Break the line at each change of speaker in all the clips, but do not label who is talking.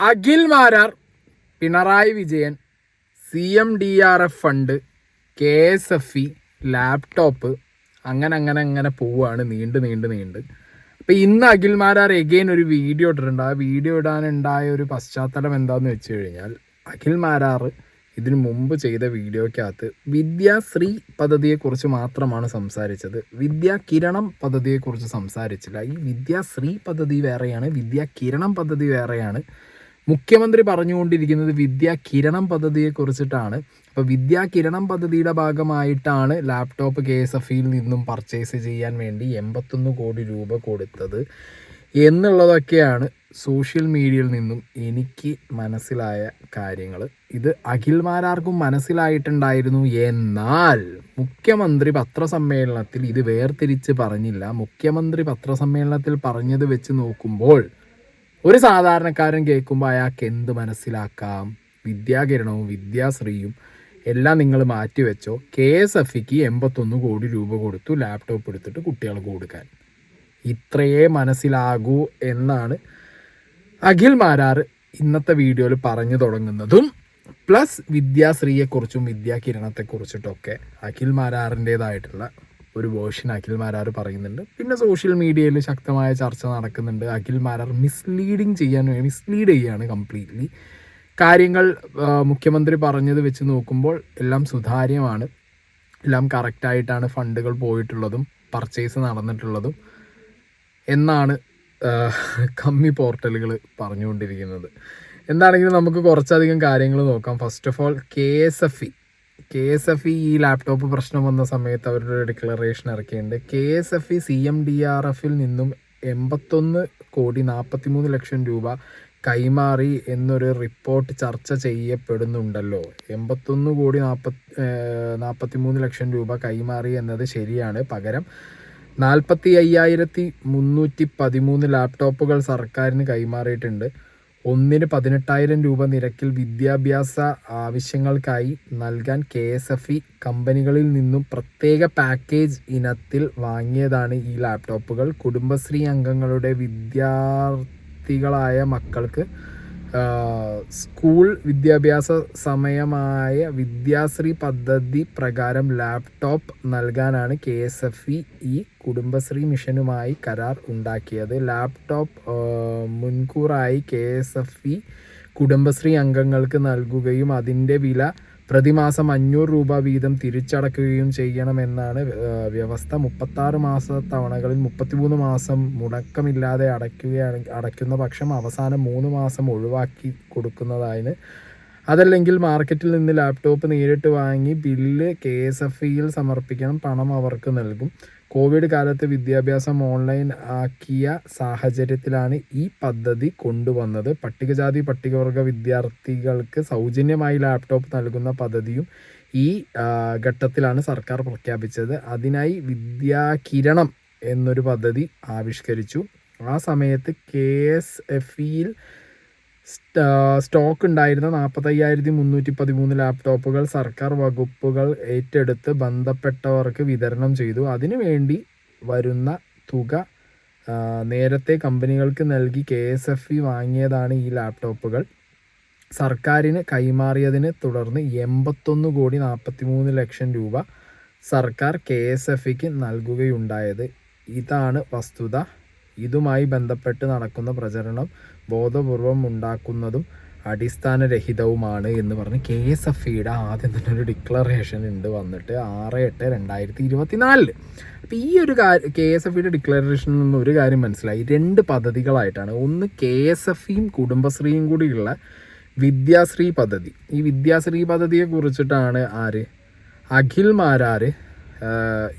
Akhil Marar, Pinarayi Vijayan, CMDRF fund, KSFE, laptop, അങ്ങനെ പോവുകയാണ് നീണ്ട്. അപ്പോൾ ഇന്ന് അഖിൽ മാരാർ എഗെയിൻ ഒരു വീഡിയോ ഇട്ടിട്ടുണ്ട്. ആ വീഡിയോ ഇടാനുണ്ടായ ഒരു പശ്ചാത്തലം എന്താണെന്ന് വെച്ച് കഴിഞ്ഞാൽ, അഖിൽ മാരാർ ഇതിനു മുമ്പ് ചെയ്ത വീഡിയോയ്ക്കകത്ത് വിദ്യാശ്രീ പദ്ധതിയെക്കുറിച്ച് മാത്രമാണ് സംസാരിച്ചത്. വിദ്യാകിരണം പദ്ധതിയെക്കുറിച്ച് സംസാരിച്ചില്ല. ഈ വിദ്യാശ്രീ പദ്ധതി വേറെയാണ്, വിദ്യാകിരണം പദ്ധതി വേറെയാണ്. മുഖ്യമന്ത്രി പറഞ്ഞുകൊണ്ടിരിക്കുന്നത് വിദ്യാകിരണം പദ്ധതിയെക്കുറിച്ചിട്ടാണ്. അപ്പോൾ വിദ്യാകിരണം പദ്ധതിയുടെ ഭാഗമായിട്ടാണ് ലാപ്ടോപ്പ് KSFEയിൽ നിന്നും പർച്ചേസ് ചെയ്യാൻ വേണ്ടി 81 കോടി രൂപ കൊടുത്തത് എന്നുള്ളതൊക്കെയാണ് സോഷ്യൽ മീഡിയയിൽ നിന്നും എനിക്ക് മനസ്സിലായ കാര്യങ്ങൾ. ഇത് അഖിൽ മാരാർക്കും മനസ്സിലായിട്ടുണ്ടായിരുന്നു. എന്നാൽ മുഖ്യമന്ത്രി പത്രസമ്മേളനത്തിൽ ഇത് വേർതിരിച്ച് പറഞ്ഞില്ല. മുഖ്യമന്ത്രി പത്രസമ്മേളനത്തിൽ പറഞ്ഞത് വെച്ച് നോക്കുമ്പോൾ ഒരു സാധാരണക്കാരൻ കേൾക്കുമ്പോൾ അയാൾക്ക് എന്ത് മനസ്സിലാക്കാം? വിദ്യാകിരണവും വിദ്യാശ്രീയും എല്ലാം നിങ്ങൾ മാറ്റിവെച്ചോ. KSFEക്ക് 81 കോടി രൂപ കൊടുത്തു ലാപ്ടോപ്പ് എടുത്തിട്ട് കുട്ടികൾക്ക് കൊടുക്കാൻ. ഇത്രയേ മനസ്സിലാകൂ എന്നാണ് അഖിൽ മാരാർ ഇന്നത്തെ വീഡിയോയിൽ പറഞ്ഞു തുടങ്ങുന്നതും. പ്ലസ് വിദ്യാശ്രീയെക്കുറിച്ചും വിദ്യാകിരണത്തെക്കുറിച്ചിട്ടൊക്കെ അഖിൽ മാരാറിൻ്റേതായിട്ടുള്ള ഒരു വേർഷൻ അഖിൽ മാരാർ പറയുന്നുണ്ട്. പിന്നെ സോഷ്യൽ മീഡിയയിൽ ശക്തമായ ചർച്ച നടക്കുന്നുണ്ട്. അഖിൽ മാരാർ മിസ്ലീഡ് ചെയ്യുകയാണ് കംപ്ലീറ്റ്ലി. കാര്യങ്ങൾ മുഖ്യമന്ത്രി പറഞ്ഞത് വെച്ച് നോക്കുമ്പോൾ എല്ലാം സുതാര്യമാണ്, എല്ലാം കറക്റ്റായിട്ടാണ് ഫണ്ടുകൾ പോയിട്ടുള്ളതും പർച്ചേസ് നടന്നിട്ടുള്ളതും എന്നാണ് കമ്മി പോർട്ടലുകൾ പറഞ്ഞുകൊണ്ടിരിക്കുന്നത്. എന്താണെങ്കിലും നമുക്ക് കുറച്ചധികം കാര്യങ്ങൾ നോക്കാം. ഫസ്റ്റ് ഓഫ് ഓൾ KSFE ഈ ലാപ്ടോപ്പ് പ്രശ്നം വന്ന സമയത്ത് അവരുടെ ഡിക്ലറേഷൻ ഇറക്കിയിട്ടുണ്ട്. KSFE CMDRFൽ നിന്നും 81 കോടി 43 ലക്ഷം രൂപ കൈമാറി എന്നൊരു റിപ്പോർട്ട് ചർച്ച ചെയ്യപ്പെടുന്നുണ്ടല്ലോ. 81 കോടി 43 ലക്ഷം രൂപ കൈമാറി എന്നത് ശരിയാണ്. പകരം 45,313 ലാപ്ടോപ്പുകൾ സർക്കാരിന് കൈമാറിയിട്ടുണ്ട്. ഒന്നിന് 18,000 രൂപ നിരക്കിൽ വിദ്യാഭ്യാസ ആവശ്യങ്ങൾക്കായി നൽകാൻ KSFE കമ്പനികളിൽ നിന്നും പ്രത്യേക പാക്കേജ് ഇനത്തിൽ വാങ്ങിയതാണ് ഈ ലാപ്ടോപ്പുകൾ. കുടുംബശ്രീ അംഗങ്ങളുടെ വിദ്യാർത്ഥികളായ മക്കൾക്ക് സ്കൂൾ വിദ്യാഭ്യാസ സമയമായ വിദ്യാശ്രീ പദ്ധതി പ്രകാരം ലാപ്ടോപ്പ് നൽകാനാണ് KSFE ഈ കുടുംബശ്രീ മിഷനുമായി കരാർ ഉണ്ടാക്കിയത്. ലാപ്ടോപ്പ് മുൻകൂറായി KSFE കുടുംബശ്രീ അംഗങ്ങൾക്ക് നൽകുകയും അതിൻ്റെ വില പ്രതിമാസം 500 രൂപ വീതം തിരിച്ചടക്കുകയും ചെയ്യണമെന്നാണ് വ്യവസ്ഥ. 36 മാസ തവണകളിൽ 33 മാസം മുടക്കമില്ലാതെ അടയ്ക്കുന്ന പക്ഷം അവസാനം 3 മാസം ഒഴിവാക്കി കൊടുക്കുന്നതാണ്. അതല്ലെങ്കിൽ മാർക്കറ്റിൽ നിന്ന് ലാപ്ടോപ്പ് നേരിട്ട് വാങ്ങി ബില്ല് KSFEയിൽ സമർപ്പിക്കണം. പണം അവർക്ക് നൽകും. കോവിഡ് കാലത്ത് വിദ്യാഭ്യാസം ഓൺലൈൻ ആക്കിയ സാഹചര്യത്തിലാണ് ഈ പദ്ധതി കൊണ്ടുവന്നത്. പട്ടികജാതി പട്ടികവർഗ വിദ്യാർത്ഥികൾക്ക് സൗജന്യമായി ലാപ്ടോപ്പ് നൽകുന്ന പദ്ധതിയും ഈ ഘട്ടത്തിലാണ് സർക്കാർ പ്രഖ്യാപിച്ചത്. അതിനായി വിദ്യാകിരണം എന്നൊരു പദ്ധതി ആവിഷ്കരിച്ചു. ആ സമയത്ത് KSFEയിൽ സ്റ്റോക്ക് ഉണ്ടായിരുന്ന 45,313 ലാപ്ടോപ്പുകൾ സർക്കാർ വകുപ്പുകൾ ഏറ്റെടുത്ത് ബന്ധപ്പെട്ടവർക്ക് വിതരണം ചെയ്തു. അതിനുവേണ്ടി വരുന്ന തുക നേരത്തെ കമ്പനികൾക്ക് നൽകി KSFE വാങ്ങിയതാണ് ഈ ലാപ്ടോപ്പുകൾ. സർക്കാരിന് കൈമാറിയതിനെ തുടർന്ന് 81 കോടി 43 ലക്ഷം രൂപ സർക്കാർ KSFEക്ക് നൽകുകയുണ്ടായത്. ഇതാണ് വസ്തുത. ഇതുമായി ബന്ധപ്പെട്ട് നടക്കുന്ന പ്രചരണം ബോധപൂർവം ഉണ്ടാക്കുന്നതും അടിസ്ഥാനരഹിതവുമാണ് എന്ന് പറഞ്ഞ് KSFEയുടെ ആദ്യം തന്നെ ഒരു ഡിക്ലറേഷൻ ഉണ്ട് വന്നിട്ട് 6/8/2024. അപ്പോൾ ഈ ഒരു KSFEയുടെ ഡിക്ലറേഷനിൽ നിന്ന് ഒരു കാര്യം മനസ്സിലായി. 2 പദ്ധതികളായിട്ടാണ്. ഒന്ന് KSFEയും കുടുംബശ്രീയും കൂടിയുള്ള വിദ്യാശ്രീ പദ്ധതി. ഈ വിദ്യാശ്രീ പദ്ധതിയെ കുറിച്ചിട്ടാണ് അഖിൽ മാരാർ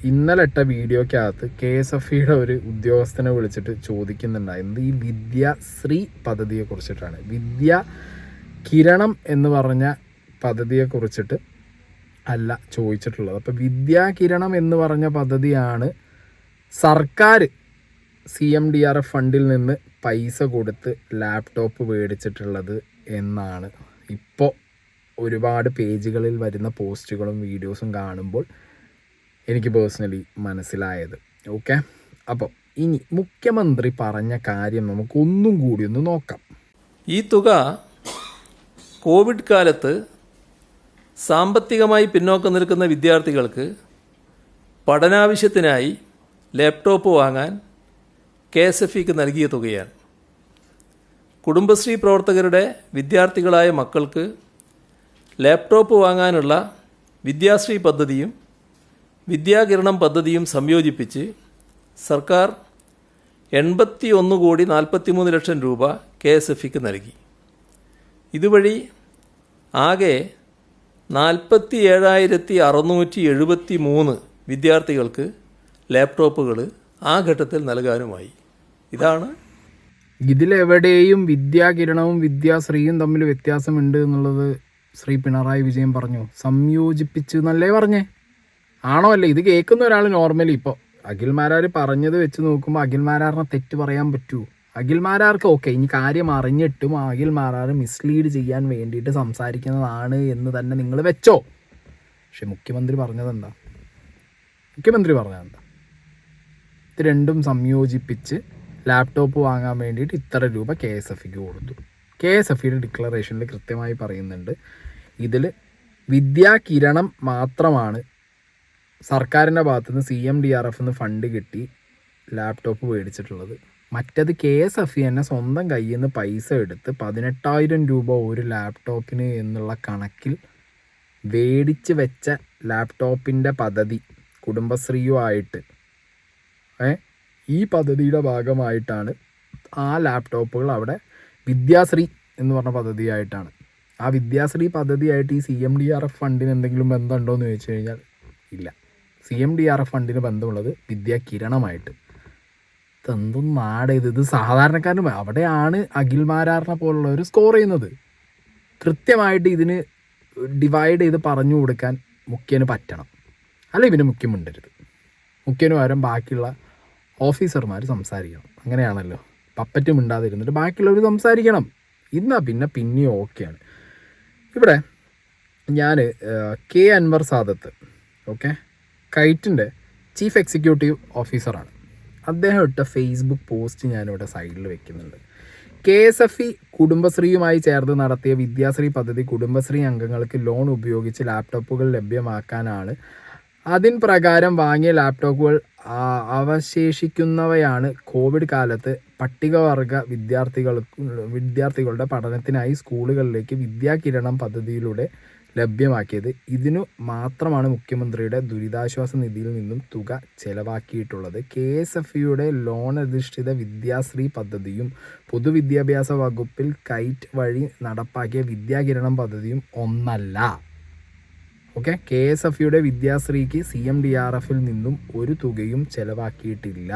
ഇന്നലെ ഇട്ട വീഡിയോക്കകത്ത് KSFEയുടെ ഒരു ഉദ്യോഗസ്ഥനെ വിളിച്ചിട്ട് ചോദിക്കുന്നുണ്ടായിരുന്നത് ഈ വിദ്യാശ്രീ പദ്ധതിയെ കുറിച്ചിട്ടാണ്. വിദ്യാകിരണം എന്ന് പറഞ്ഞ പദ്ധതിയെ കുറിച്ചിട്ട് അല്ല ചോദിച്ചിട്ടുള്ളത്. അപ്പോൾ വിദ്യാകിരണം എന്ന് പറഞ്ഞ പദ്ധതിയാണ് സർക്കാർ CMDRF ഫണ്ടിൽ നിന്ന് പൈസ കൊടുത്ത് ലാപ്ടോപ്പ് മേടിച്ചിട്ടുള്ളത് എന്നാണ് ഇപ്പോൾ ഒരുപാട് പേജുകളിൽ വരുന്ന പോസ്റ്റുകളും വീഡിയോസും കാണുമ്പോൾ എനിക്ക് പേഴ്സണലി മനസ്സിലായത്. ഓക്കെ, അപ്പോൾ ഇനി മുഖ്യമന്ത്രി പറഞ്ഞ കാര്യം നമുക്ക് ഒന്നും കൂടി ഒന്ന് നോക്കാം.
ഈ തുക കോവിഡ് കാലത്ത് സാമ്പത്തികമായി പിന്നോക്കം നിൽക്കുന്ന വിദ്യാർത്ഥികൾക്ക് പഠനാവശ്യത്തിനായി ലാപ്ടോപ്പ് വാങ്ങാൻ KSFEക്ക് നൽകിയ തുകയാണ്. കുടുംബശ്രീ പ്രവർത്തകരുടെ വിദ്യാർത്ഥികളായ മക്കൾക്ക് ലാപ്ടോപ്പ് വാങ്ങാനുള്ള വിദ്യാശ്രീ പദ്ധതിയും വിദ്യാകിരണം പദ്ധതിയും സംയോജിപ്പിച്ച് സർക്കാർ 81,43,00,000 രൂപ KSFEക്ക് നൽകി. ഇതുവഴി ആകെ 47,673 വിദ്യാർത്ഥികൾക്ക് ലാപ്ടോപ്പുകൾ ആ ഘട്ടത്തിൽ നൽകാനുമായി. ഇതാണ്
ഇതിലെവിടെയും വിദ്യാകിരണവും വിദ്യാശ്രീയും തമ്മിൽ വ്യത്യാസമുണ്ട് എന്നുള്ളത് ശ്രീ പിണറായി വിജയൻ പറഞ്ഞു. സംയോജിപ്പിച്ച് എന്നല്ലേ പറഞ്ഞേ? ആണോ അല്ലേ? ഇത് കേൾക്കുന്ന ഒരാൾ നോർമലി ഇപ്പോൾ അഖിൽമാരാർ പറഞ്ഞത് വെച്ച് നോക്കുമ്പോൾ അഖിൽമാരാറിനെ തെറ്റ് പറയാൻ പറ്റൂ? അഖിൽമാരാർക്ക് ഓക്കെ, ഇനി കാര്യം അറിഞ്ഞിട്ടും അഖിൽമാരാർ മിസ്ലീഡ് ചെയ്യാൻ വേണ്ടിയിട്ട് സംസാരിക്കുന്നതാണ് എന്ന് തന്നെ നിങ്ങൾ വെച്ചോ. പക്ഷെ മുഖ്യമന്ത്രി പറഞ്ഞതെന്താ? ഇത് രണ്ടും സംയോജിപ്പിച്ച് ലാപ്ടോപ്പ് വാങ്ങാൻ വേണ്ടിയിട്ട് ഇത്ര രൂപ KSFEക്ക് കൊടുത്തു. KSFEയുടെ ഡിക്ലറേഷനിൽ കൃത്യമായി പറയുന്നുണ്ട്, ഇതിൽ വിദ്യാകിരണം മാത്രമാണ് സർക്കാരിൻ്റെ ഭാഗത്തുനിന്ന് CMDRF ഫണ്ട് കിട്ടി ലാപ്ടോപ്പ് മേടിച്ചിട്ടുള്ളത്. മറ്റത് KSFE തന്നെ സ്വന്തം കയ്യിൽ നിന്ന് പൈസ എടുത്ത് 18,000 രൂപ ഒരു ലാപ്ടോപ്പിന് എന്നുള്ള കണക്കിൽ മേടിച്ച് വെച്ച ലാപ്ടോപ്പിൻ്റെ പദ്ധതി കുടുംബശ്രീയുമായിട്ട് ഈ പദ്ധതിയുടെ ഭാഗമായിട്ടാണ് ആ ലാപ്ടോപ്പുകൾ അവിടെ വിദ്യാശ്രീ എന്ന് പറഞ്ഞ പദ്ധതിയായിട്ടാണ്. ആ വിദ്യാശ്രീ പദ്ധതിയായിട്ട് ഈ CMDRF ഫണ്ടിന് എന്തെങ്കിലും ബന്ധമുണ്ടോ എന്ന് ചോദിച്ചു കഴിഞ്ഞാൽ ഇല്ല. CMDRF ഫണ്ടിന് ബന്ധമുള്ളത് വിദ്യാകിരണമായിട്ട്. ഇതെന്തും നാട് ഇത് സാധാരണക്കാരനും അവിടെയാണ് അഖിൽമാരാറിനെ പോലുള്ളവർ സ്കോർ ചെയ്യുന്നത്. കൃത്യമായിട്ട് ഇതിന് ഡിവൈഡ് ചെയ്ത് പറഞ്ഞു കൊടുക്കാൻ മുഖ്യന് പറ്റണം, അല്ല ഇവന് മുഖ്യം മിണ്ടരുത്. മുഖ്യന് പകരം ബാക്കിയുള്ള ഓഫീസർമാർ സംസാരിക്കണം. അങ്ങനെയാണല്ലോ, പപ്പറ്റ് മിണ്ടാതിരുന്നിട്ട് ബാക്കിയുള്ളവർ സംസാരിക്കണം. ഇന്നാ പിന്നെ ഓക്കെയാണ്. ഇവിടെ ഞാൻ K. അൻവർ സാദത്ത് കൈറ്റിൻ്റെ ചീഫ് എക്സിക്യൂട്ടീവ് ഓഫീസറാണ്. അദ്ദേഹം ഇട്ട ഫേസ്ബുക്ക് പോസ്റ്റ് ഞാനിവിടെ സൈഡിൽ വെക്കുന്നുണ്ട്. KSFE കുടുംബശ്രീയുമായി ചേർന്ന് നടത്തിയ വിദ്യാശ്രീ പദ്ധതി കുടുംബശ്രീ അംഗങ്ങൾക്ക് ലോൺ ഉപയോഗിച്ച് ലാപ്ടോപ്പുകൾ ലഭ്യമാക്കാനാണ്. അതിൻ പ്രകാരം വാങ്ങിയ ലാപ്ടോപ്പുകൾ അവശേഷിക്കുന്നവയാണ് കോവിഡ് കാലത്ത് പട്ടികവർഗ വിദ്യാർത്ഥികളുടെ പഠനത്തിനായി സ്കൂളുകളിലേക്ക് വിദ്യാകിരണം പദ്ധതിയിലൂടെ ലഭ്യമാക്കിയത്. ഇതിനു മാത്രമാണ് മുഖ്യമന്ത്രിയുടെ ദുരിതാശ്വാസ നിധിയിൽ നിന്നും തുക ചെലവാക്കിയിട്ടുള്ളത്. KSFEയുടെ ലോൺ അധിഷ്ഠിത വിദ്യാശ്രീ പദ്ധതിയും പൊതുവിദ്യാഭ്യാസ വകുപ്പിൽ കൈറ്റ് വഴി നടപ്പാക്കിയ വിദ്യാകിരണം പദ്ധതിയും ഒന്നല്ല. KSFEയുടെ വിദ്യാശ്രീക്ക് CMDRF നിന്നും ഒരു തുകയും ചെലവാക്കിയിട്ടില്ല.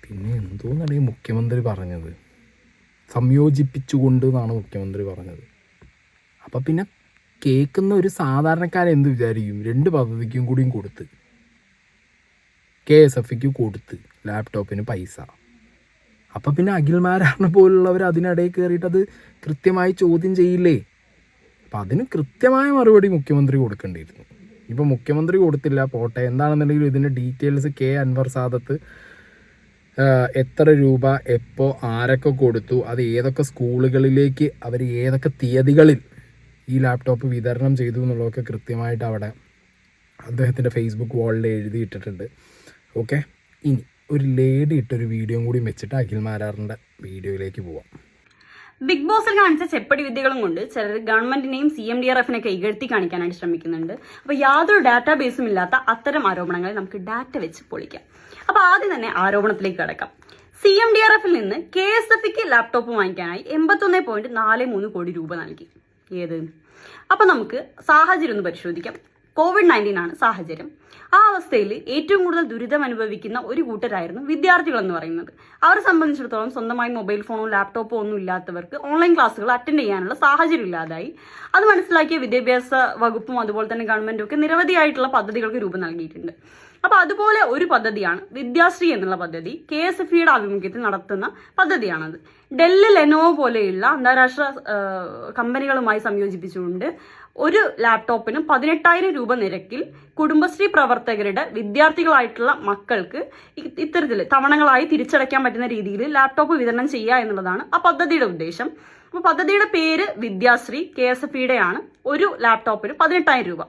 പിന്നെ എന്തോന്നാണ് ഈ മുഖ്യമന്ത്രി പറഞ്ഞത്? സംയോജിപ്പിച്ചുകൊണ്ട് എന്നാണ് മുഖ്യമന്ത്രി പറഞ്ഞത്. അപ്പം പിന്നെ കേൾക്കുന്ന ഒരു സാധാരണക്കാരൻ എന്ത് വിചാരിക്കും? രണ്ട് പദ്ധതിക്കും കൂടിയും കൊടുത്ത് KSFEക്ക് കൊടുത്ത് ലാപ്ടോപ്പിന് പൈസ. അപ്പം പിന്നെ അഖിൽമാരാറിനെ പോലുള്ളവർ അതിനിടയിൽ കയറിയിട്ട് അത് കൃത്യമായി ചോദ്യം ചെയ്യില്ലേ? അപ്പം അതിന് കൃത്യമായ മറുപടി മുഖ്യമന്ത്രി കൊടുക്കേണ്ടിയിരുന്നു. ഇപ്പം മുഖ്യമന്ത്രി കൊടുത്തില്ല, പോട്ടെ. എന്താണെന്നുണ്ടെങ്കിലും ഇതിൻ്റെ ഡീറ്റെയിൽസ് K. അൻവർ സാദത്ത് എത്ര രൂപ എപ്പോൾ ആരൊക്കെ കൊടുത്തു, അത് ഏതൊക്കെ സ്കൂളുകളിലേക്ക് അവർ ഏതൊക്കെ തീയതികളിൽ ഈ ലാപ്ടോപ്പ് വിതരണം ചെയ്തു എന്നുള്ളതൊക്കെ കൃത്യമായിട്ട് അവിടെ അദ്ദേഹത്തിൻ്റെ ഫേസ്ബുക്ക് വാളിൽ എഴുതിയിട്ടിട്ടുണ്ട്. ഇനി ഒരു ലേഡി ഇട്ടൊരു വീഡിയോയും കൂടി വെച്ചിട്ട് അഖിൽമാരാറിൻ്റെ വീഡിയോയിലേക്ക് പോവാം.
ബിഗ് ബോസിൽ കാണിച്ച ചെപ്പടി വിദ്യകളും കൊണ്ട് ചിലർ ഗവൺമെന്റിനെയും CMDRFനെയൊക്കെ ഇകഴ്ത്തി കാണിക്കാനായിട്ട് ശ്രമിക്കുന്നുണ്ട്. അപ്പോൾ യാതൊരു ഡാറ്റാബേസും ഇല്ലാത്ത അത്തരം ആരോപണങ്ങളെ നമുക്ക് ഡാറ്റ വെച്ച് പൊളിക്കാം. അപ്പോൾ ആദ്യം തന്നെ ആരോപണത്തിലേക്ക് കടക്കാം. CMDRF നിന്ന് KSFEക്ക് ലാപ്ടോപ്പ് വാങ്ങിക്കാനായി 81.43 കോടി രൂപ നൽകി. ഏത്? അപ്പം നമുക്ക് സാഹചര്യം ഒന്ന് പരിശോധിക്കാം. COVID-19 ആണ് സാഹചര്യം. ആ അവസ്ഥയിൽ ഏറ്റവും കൂടുതൽ ദുരിതം അനുഭവിക്കുന്ന ഒരു കൂട്ടരായിരുന്നു വിദ്യാർത്ഥികൾ എന്ന് പറയുന്നത്. അവരെ സംബന്ധിച്ചിടത്തോളം സ്വന്തമായി മൊബൈൽ ഫോണോ ലാപ്ടോപ്പോ ഒന്നും ഇല്ലാത്തവർക്ക് ഓൺലൈൻ ക്ലാസ്സുകൾ അറ്റൻഡ് ചെയ്യാനുള്ള സാഹചര്യം ഇല്ലാതായി. അത് മനസ്സിലാക്കിയ വിദ്യാഭ്യാസ വകുപ്പും അതുപോലെ തന്നെ ഗവൺമെന്റും ഒക്കെ നിരവധിയായിട്ടുള്ള പദ്ധതികൾക്ക് രൂപം നൽകിയിട്ടുണ്ട്. അപ്പോൾ അതുപോലെ ഒരു പദ്ധതിയാണ് വിദ്യാശ്രീ എന്നുള്ള പദ്ധതി. KSFEയുടെ ആഭിമുഖ്യത്തിൽ നടത്തുന്ന പദ്ധതിയാണത്. ഡെല്ല്, ലെനോവോ പോലെയുള്ള അന്താരാഷ്ട്ര കമ്പനികളുമായി സംയോജിപ്പിച്ചുകൊണ്ട് ഒരു ലാപ്ടോപ്പിന് 18,000 രൂപ നിരക്കിൽ കുടുംബശ്രീ പ്രവർത്തകരുടെ വിദ്യാർത്ഥികളായിട്ടുള്ള മക്കൾക്ക് ഇത്തരത്തിൽ തവണകളായി തിരിച്ചടയ്ക്കാൻ പറ്റുന്ന രീതിയിൽ ലാപ്ടോപ്പ് വിതരണം ചെയ്യുക എന്നുള്ളതാണ് ആ പദ്ധതിയുടെ ഉദ്ദേശം. അപ്പോൾ പദ്ധതിയുടെ പേര് വിദ്യാശ്രീ, KSFEയുടെ ആണ്. ഒരു ലാപ്ടോപ്പിന് 18,000 രൂപ.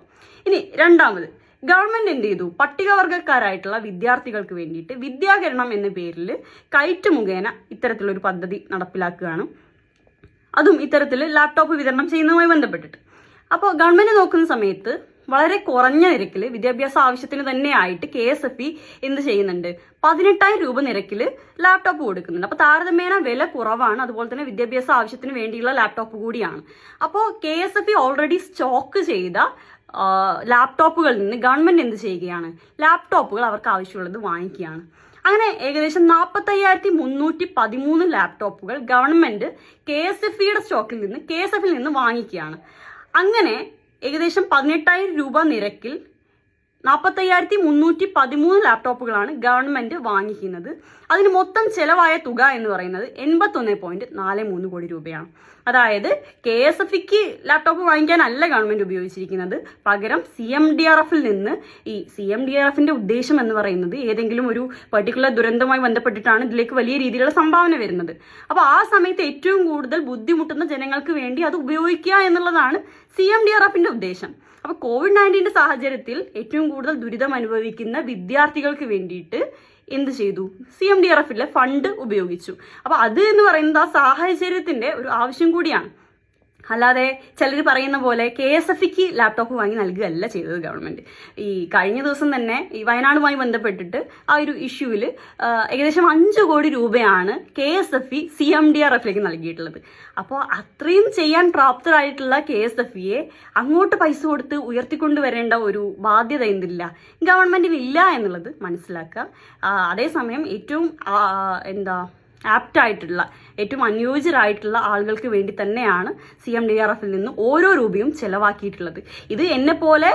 ഇനി രണ്ടാമത്, ഗവൺമെന്റ് എന്ത് ചെയ്തു? പട്ടികവർഗക്കാരായിട്ടുള്ള വിദ്യാർത്ഥികൾക്ക് വേണ്ടിയിട്ട് വിദ്യാകിരണം എന്ന പേരിൽ കൈറ്റ് മുഖേന ഇത്തരത്തിലൊരു പദ്ധതി നടപ്പിലാക്കുകയാണ്. അതും ഇത്തരത്തിൽ ലാപ്ടോപ്പ് വിതരണം ചെയ്യുന്നതുമായി ബന്ധപ്പെട്ടിട്ട്. അപ്പോൾ ഗവൺമെന്റ് നോക്കുന്ന സമയത്ത് വളരെ കുറഞ്ഞ നിരക്കിൽ വിദ്യാഭ്യാസ ആവശ്യത്തിന് തന്നെ ആയിട്ട് KSFE എന്ത് ചെയ്യുന്നുണ്ട്? 18,000 രൂപ നിരക്കിൽ ലാപ്ടോപ്പ് കൊടുക്കുന്നുണ്ട്. അപ്പോൾ താരതമ്യേന വില കുറവാണ്. അതുപോലെ തന്നെ വിദ്യാഭ്യാസ ആവശ്യത്തിന് വേണ്ടിയുള്ള ലാപ്ടോപ്പ് കൂടിയാണ്. അപ്പോൾ KSFE ഓൾറെഡി സ്റ്റോക്ക് ചെയ്ത ലാപ്ടോപ്പുകളിൽ നിന്ന് ഗവൺമെന്റ് എന്ത് ചെയ്യുകയാണ്? ലാപ്ടോപ്പുകൾ അവർക്ക് ആവശ്യമുള്ളത് വാങ്ങിക്കുകയാണ്. അങ്ങനെ ഏകദേശം 45,313 ലാപ്ടോപ്പുകൾ ഗവൺമെന്റ് KSFEയുടെ സ്റ്റോക്കിൽ നിന്ന് KSFEയിൽ നിന്ന് വാങ്ങിക്കുകയാണ്. അങ്ങനെ ഏകദേശം 18,000 രൂപ നിരക്കിൽ 45,313 ലാപ്ടോപ്പുകളാണ് ഗവൺമെന്റ് വാങ്ങിക്കുന്നത്. അതിന് മൊത്തം ചെലവായ തുക എന്ന് പറയുന്നത് 81.43 കോടി രൂപയാണ്. അതായത് KSFEക്ക് ലാപ്ടോപ്പ് വാങ്ങിക്കാനല്ല ഗവൺമെന്റ് ഉപയോഗിച്ചിരിക്കുന്നത്, പകരം CMDRFിൽ നിന്ന്. ഈ CMDRFിന്റെ ഉദ്ദേശം എന്ന് പറയുന്നത് ഏതെങ്കിലും ഒരു പെർട്ടിക്കുലർ ദുരന്തവുമായി ബന്ധപ്പെട്ടിട്ടാണ് ഇതിലേക്ക് വലിയ രീതിയിലുള്ള സംഭാവന വരുന്നത്. അപ്പോൾ ആ സമയത്ത് ഏറ്റവും കൂടുതൽ ബുദ്ധിമുട്ടുന്ന ജനങ്ങൾക്ക് വേണ്ടി അത് ഉപയോഗിക്കുക എന്നുള്ളതാണ് CMDRFിന്റെ ഉദ്ദേശം. അപ്പോൾ COVID-19 സാഹചര്യത്തിൽ ഏറ്റവും കൂടുതൽ ദുരിതം അനുഭവിക്കുന്ന വിദ്യാർത്ഥികൾക്ക് വേണ്ടിയിട്ട് എന്ത് ചെയ്തു? CMDRFിലെ ഫണ്ട് ഉപയോഗിച്ചു. അപ്പോൾ അത് എന്ന് പറയുന്നത് ആ സാഹചര്യത്തിന്റെ ഒരു ആവശ്യം കൂടിയാണ്. അല്ലാതെ ചിലർ പറയുന്ന പോലെ KSFEക്ക് ലാപ്ടോപ്പ് വാങ്ങി നൽകുകയല്ല ചെയ്തത് ഗവൺമെന്റ്. ഈ കഴിഞ്ഞ ദിവസം തന്നെ ഈ വയനാടുമായി ബന്ധപ്പെട്ടിട്ട് ആ ഒരു ഇഷ്യൂവിൽ ഏകദേശം 5 കോടി രൂപയാണ് KSFE CMDRFിലേക്ക് നൽകിയിട്ടുള്ളത്. അപ്പോൾ അത്രയും ചെയ്യാൻ പ്രാപ്തരായിട്ടുള്ള KSFEയെ അങ്ങോട്ട് പൈസ കൊടുത്ത് ഉയർത്തിക്കൊണ്ടുവരേണ്ട ഒരു ബാധ്യത എന്തില്ല, ഗവൺമെന്റിന് ഇല്ല എന്നുള്ളത് മനസ്സിലാക്കുക. അതേസമയം ഏറ്റവും ആപ്റ്റായിട്ടുള്ള, ഏറ്റവും അനുയോജ്യരായിട്ടുള്ള ആളുകൾക്ക് വേണ്ടി തന്നെയാണ് CMDRFിൽ നിന്ന് ഓരോ രൂപയും ചെലവാക്കിയിട്ടുള്ളത്. ഇത് എന്നെപ്പോലെ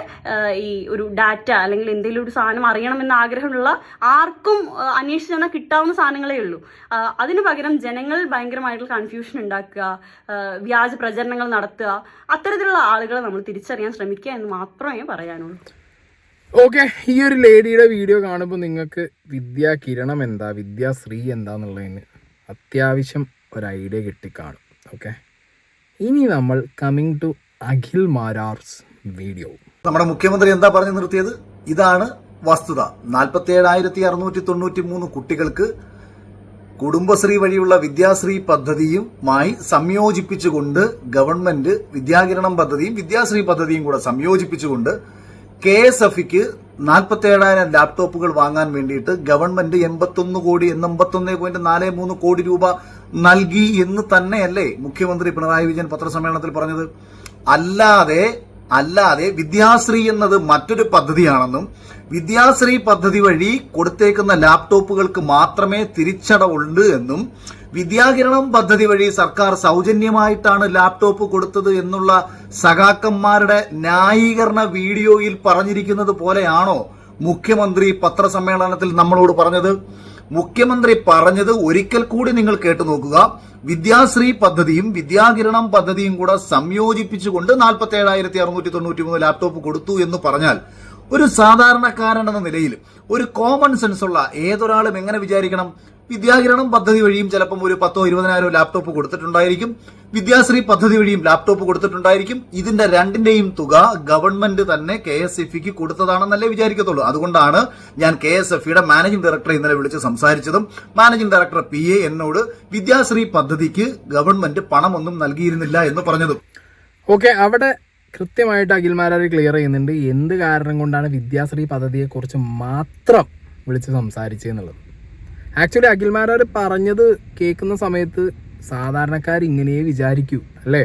ഈ ഒരു ഡാറ്റ അല്ലെങ്കിൽ എന്തെങ്കിലും ഒരു സാധനം അറിയണമെന്ന് ആഗ്രഹമുള്ള ആർക്കും അന്വേഷിച്ച് ചെന്നാൽ കിട്ടാവുന്ന സാധനങ്ങളേ ഉള്ളൂ. അതിനു പകരം ജനങ്ങൾ ഭയങ്കരമായിട്ടുള്ള കൺഫ്യൂഷൻ ഉണ്ടാക്കുക, വ്യാജ പ്രചരണങ്ങൾ നടത്തുക, അത്തരത്തിലുള്ള ആളുകളെ നമ്മൾ തിരിച്ചറിയാൻ ശ്രമിക്കുക എന്ന് മാത്രമേ പറയാനുള്ളൂ.
ഓക്കെ, ഈ ഒരു ലേഡിയുടെ വീഡിയോ കാണുമ്പോൾ നിങ്ങൾക്ക് വിദ്യാകിരണം എന്താ, വിദ്യാശ്രീ എന്താന്നുള്ളതിന് അത്യാവശ്യം ഒരു ഐഡിയ കിട്ടിക്കാണും. ഓക്കെ, ഇനി നമ്മൾ കമ്മിങ് ടു അഖിൽ മാരാർസ് വീഡിയോ.
നമ്മുടെ മുഖ്യമന്ത്രി എന്താ പറഞ്ഞു നിർത്തിയത്? ഇതാണ് വസ്തുത. 47,693 കുട്ടികൾക്ക് കുടുംബശ്രീ വഴിയുള്ള വിദ്യാശ്രീ പദ്ധതിയുമായി സംയോജിപ്പിച്ചുകൊണ്ട് ഗവൺമെന്റ് വിദ്യാകിരണം പദ്ധതിയും വിദ്യാശ്രീ പദ്ധതിയും കൂടെ സംയോജിപ്പിച്ചുകൊണ്ട് KSFEക്ക് 47,000 ലാപ്ടോപ്പുകൾ വാങ്ങാൻ വേണ്ടിയിട്ട് ഗവൺമെന്റ് 81.43 കോടി രൂപ നൽകി എന്ന് തന്നെയല്ലേ മുഖ്യമന്ത്രി പിണറായി വിജയൻ പത്രസമ്മേളനത്തിൽ പറഞ്ഞത്? അല്ലാതെ വിദ്യാശ്രീ എന്നത് മറ്റൊരു പദ്ധതിയാണെന്നും വിദ്യാശ്രീ പദ്ധതി വഴി കൊടുത്തേക്കുന്ന ലാപ്ടോപ്പുകൾക്ക് മാത്രമേ തിരിച്ചടവുള്ളൂ എന്നും വിദ്യാകിരണം പദ്ധതി വഴി സർക്കാർ സൗജന്യമായിട്ടാണ് ലാപ്ടോപ്പ് കൊടുത്തത് എന്നുള്ള സഖാക്കന്മാരുടെ ന്യായീകരണ വീഡിയോയിൽ പറഞ്ഞിരിക്കുന്നത് പോലെയാണോ മുഖ്യമന്ത്രി പത്രസമ്മേളനത്തിൽ നമ്മളോട് പറഞ്ഞത്? മുഖ്യമന്ത്രി പറഞ്ഞത് ഒരിക്കൽ കൂടി നിങ്ങൾ കേട്ടു നോക്കുക. വിദ്യാശ്രീ പദ്ധതിയും വിദ്യാകിരണം പദ്ധതിയും കൂടെ സംയോജിപ്പിച്ചുകൊണ്ട് 47,693 ലാപ്ടോപ്പ് കൊടുത്തു എന്ന് പറഞ്ഞാൽ ഒരു സാധാരണക്കാരൻ എന്ന നിലയിൽ ഒരു കോമൺ സെൻസ് ഉള്ള ഏതൊരാളും എങ്ങനെ വിചാരിക്കണം? വിദ്യാകിരണം പദ്ധതി വഴിയും ചിലപ്പം ഒരു 10,000-20,000 ലാപ്ടോപ്പ് കൊടുത്തിട്ടുണ്ടായിരിക്കും, വിദ്യാശ്രീ പദ്ധതി വഴിയും ലാപ്ടോപ്പ് കൊടുത്തിട്ടുണ്ടായിരിക്കും. ഇതിന്റെ രണ്ടിന്റെയും തുക ഗവൺമെന്റ് തന്നെ KSFEക്ക് കൊടുത്തതാണെന്നല്ലേ വിചാരിക്കത്തുള്ളൂ. അതുകൊണ്ടാണ് ഞാൻ KSFEയുടെ മാനേജിംഗ് ഡയറക്ടറെ ഇന്നലെ വിളിച്ച് സംസാരിച്ചതും മാനേജിംഗ് ഡയറക്ടർ PA എന്നോട് വിദ്യാശ്രീ പദ്ധതിക്ക് ഗവൺമെന്റ് പണമൊന്നും നൽകിയിരുന്നില്ല എന്ന് പറഞ്ഞതും.
ഓക്കെ, അവിടെ കൃത്യമായിട്ട് അഖിൽമാരാർ ക്ലിയർ ചെയ്യുന്നുണ്ട് എന്ത് കാരണം കൊണ്ടാണ് വിദ്യാശ്രീ പദ്ധതിയെക്കുറിച്ച് മാത്രം വിളിച്ച് സംസാരിച്ചതെന്നുള്ളത്. ആക്ച്വലി അഖിൽമാരാർ പറഞ്ഞത് കേൾക്കുന്ന സമയത്ത് സാധാരണക്കാർ ഇങ്ങനെയേ വിചാരിക്കൂ അല്ലേ?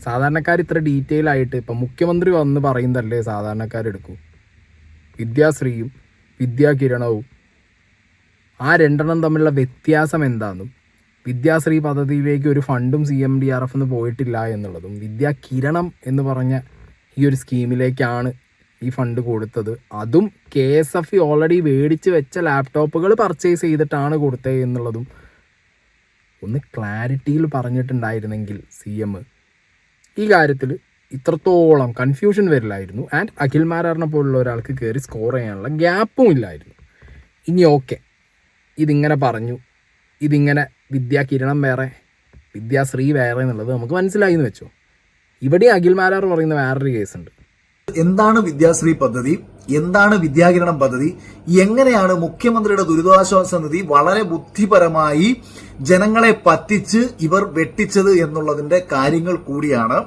സാധാരണക്കാർ ഇത്ര ഡീറ്റെയിൽ ആയിട്ട് ഇപ്പം മുഖ്യമന്ത്രി വന്ന് പറയുന്നതല്ലേ സാധാരണക്കാരെടുക്കൂ? വിദ്യാശ്രീയും വിദ്യാകിരണവും ആ രണ്ടെണ്ണം തമ്മിലുള്ള വ്യത്യാസം എന്താണെന്നും വിദ്യാശ്രീ പദ്ധതിയിലേക്ക് ഒരു ഫണ്ടും CMDRF പോയിട്ടില്ല എന്നുള്ളതും വിദ്യാകിരണം എന്ന് പറഞ്ഞ ഈ ഒരു സ്കീമിലേക്കാണ് ഈ ഫണ്ട് കൊടുത്തത്. അതും KSFE ഓൾറെഡി മേടിച്ച് വെച്ച ലാപ്ടോപ്പുകൾ പർച്ചേസ് ചെയ്തിട്ടാണ് കൊടുത്തത് എന്നുള്ളതും ഒന്ന് ക്ലാരിറ്റിയിൽ പറഞ്ഞിട്ടുണ്ടായിരുന്നെങ്കിൽ CM ഈ കാര്യത്തിൽ ഇത്രത്തോളം കൺഫ്യൂഷൻ വരില്ലായിരുന്നു. ആൻഡ് അഖിൽ മാരാറിനെ പോലുള്ള ഒരാൾക്ക് കയറി സ്കോർ ചെയ്യാനുള്ള ഗ്യാപ്പും ഇല്ലായിരുന്നു. ഇനി ഓക്കെ, ഇതിങ്ങനെ പറഞ്ഞു, ഇതിങ്ങനെ വിദ്യാകിരണം വേറെ വിദ്യാശ്രീ വേറെ എന്നുള്ളത് നമുക്ക് മനസ്സിലായി എന്ന് വെച്ചോ. ഇവിടെ അഖിൽ മാരാർ പറയുന്ന വേറൊരു കേസുണ്ട്.
എന്താണ് വിദ്യാശ്രീ പദ്ധതി, എന്താണ് വിദ്യാകിരണം പദ്ധതി, എങ്ങനെയാണ് മുഖ്യമന്ത്രിയുടെ ദുരിതാശ്വാസ നിധി വളരെ ബുദ്ധിപരമായി ജനങ്ങളെ പറ്റിച്ച് ഇവർ വെട്ടിച്ചത് എന്നുള്ളതിന്റെ കാര്യങ്ങൾ കൂടിയാണ്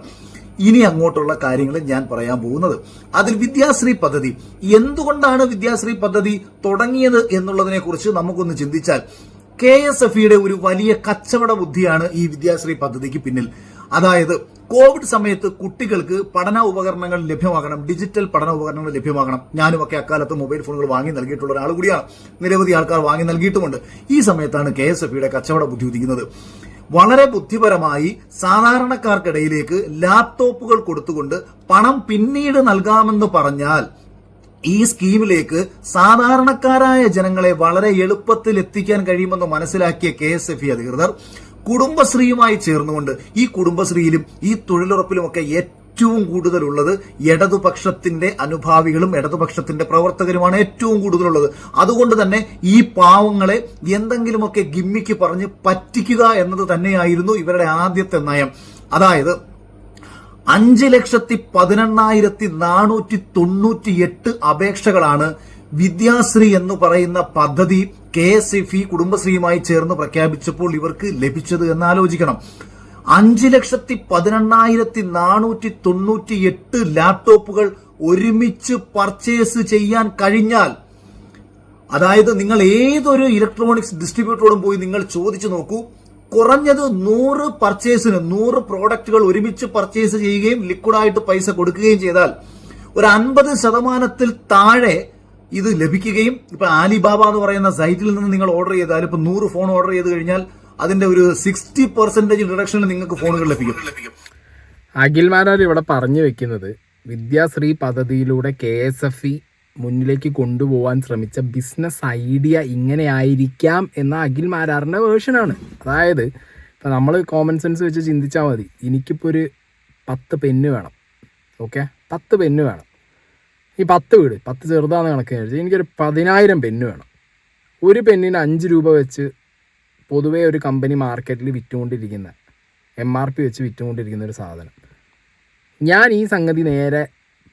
ഇനി അങ്ങോട്ടുള്ള കാര്യങ്ങൾ ഞാൻ പറയാൻ പോകുന്നത്. അതിൽ വിദ്യാശ്രീ പദ്ധതി, എന്തുകൊണ്ടാണ് വിദ്യാശ്രീ പദ്ധതി തുടങ്ങിയത് എന്നുള്ളതിനെ കുറിച്ച് നമുക്കൊന്ന് ചിന്തിച്ചാൽ KSFEയുടെ ഒരു വലിയ കച്ചവട ബുദ്ധിയാണ് ഈ വിദ്യാശ്രീ പദ്ധതിക്ക് പിന്നിൽ. അതായത് കോവിഡ് സമയത്ത് കുട്ടികൾക്ക് പഠന ഉപകരണങ്ങൾ ലഭ്യമാകണം, ഡിജിറ്റൽ പഠന ഉപകരണങ്ങൾ ലഭ്യമാകണം. ഞാനുമൊക്കെ അക്കാലത്ത് മൊബൈൽ ഫോണുകൾ വാങ്ങി നൽകിയിട്ടുള്ള ഒരാൾ കൂടിയാണ്. നിരവധി ആൾക്കാർ വാങ്ങി നൽകിയിട്ടുമുണ്ട്. ഈ സമയത്താണ് KSFEയുടെ കച്ചവട ബുദ്ധി ഉദിക്കുന്നത്. വളരെ ബുദ്ധിപരമായി സാധാരണക്കാർക്കിടയിലേക്ക് ലാപ്ടോപ്പുകൾ കൊടുത്തുകൊണ്ട് പണം പിന്നീട് നൽകാമെന്ന് പറഞ്ഞാൽ ഈ സ്കീമിലേക്ക് സാധാരണക്കാരായ ജനങ്ങളെ വളരെ എളുപ്പത്തിൽ എത്തിക്കാൻ കഴിയുമെന്ന് മനസ്സിലാക്കിയ KSFE അധികൃതർ കുടുംബശ്രീയുമായി ചേർന്നുകൊണ്ട്, ഈ കുടുംബശ്രീയിലും ഈ തൊഴിലുറപ്പിലുമൊക്കെ ഏറ്റവും കൂടുതലുള്ളത് ഇടതുപക്ഷത്തിന്റെ അനുഭാവികളും ഇടതുപക്ഷത്തിന്റെ പ്രവർത്തകരുമാണ് ഏറ്റവും കൂടുതലുള്ളത്. അതുകൊണ്ട് തന്നെ ഈ പാവങ്ങളെ എന്തെങ്കിലുമൊക്കെ ഗിമ്മിക്ക് പറഞ്ഞ് പറ്റിക്കുക എന്നത് തന്നെയായിരുന്നു ഇവരുടെ ആദ്യത്തെ നയം. അതായത് 5,18,498 അപേക്ഷകളാണ് വിദ്യാശ്രീ എന്ന് പറയുന്ന പദ്ധതി KSFE കുടുംബശ്രീയുമായി ചേർന്ന് പ്രഖ്യാപിച്ചപ്പോൾ ഇവർക്ക് ലഭിച്ചത് എന്നാലോചിക്കണം. 5,18,498 ലാപ്ടോപ്പുകൾ ഒരുമിച്ച് പർച്ചേസ് ചെയ്യാൻ കഴിഞ്ഞാൽ, അതായത് നിങ്ങൾ ഏതൊരു ഇലക്ട്രോണിക്സ് ഡിസ്ട്രിബ്യൂട്ടറോടും പോയി നിങ്ങൾ ചോദിച്ചു നോക്കൂ, കുറഞ്ഞത് 100 പർച്ചേസിന് 100 പ്രോഡക്റ്റുകൾ ഒരുമിച്ച് പർച്ചേസ് ചെയ്യുകയും ലിക്വിഡായിട്ട് പൈസ കൊടുക്കുകയും ചെയ്താൽ ഒരു 50% താഴെ ഇത് ലഭിക്കുകയും, ഇപ്പൊ ആലിബാബ എന്ന് പറയുന്ന സൈറ്റിൽ നിന്ന് നിങ്ങൾ ഓർഡർ ചെയ്താൽ, ഇപ്പൊ 100 ഫോൺ ഓർഡർ ചെയ്ത് കഴിഞ്ഞാൽ അതിന്റെ ഒരു 60% റിഡക്ഷനിൽ നിങ്ങൾക്ക് ഫോണുകൾ ലഭിക്കും.
അഖിൽ മാരാർ ഇവിടെ പറഞ്ഞു വെക്കുന്നത് വിദ്യാശ്രീ പദ്ധതിയിലൂടെ KSFE മുന്നിലേക്ക് കൊണ്ടുപോകാൻ ശ്രമിച്ച ബിസിനസ് ഐഡിയ ഇങ്ങനെ ആയിരിക്കാം എന്ന അഖിൽ മാരാറിൻ്റെ വേർഷനാണ്. അതായത് ഇപ്പം നമ്മൾ കോമൺ സെൻസ് വെച്ച് ചിന്തിച്ചാൽ മതി. എനിക്കിപ്പോൾ ഒരു 10 പെന്ന് വേണം, ഓക്കെ, 10 പെന്ന് വേണം. ഈ 10 വീട് 10 ചെറുതാന്ന് കണക്ക് കഴിച്ചാൽ എനിക്കൊരു 10,000 പെന്ന് വേണം. ഒരു പെന്നിന് 5 രൂപ വെച്ച് പൊതുവേ ഒരു കമ്പനി മാർക്കറ്റിൽ വിറ്റുകൊണ്ടിരിക്കുന്ന MRP വെച്ച് വിറ്റുകൊണ്ടിരിക്കുന്ന ഒരു സാധനം. ഞാൻ ഈ സംഗതി നേരെ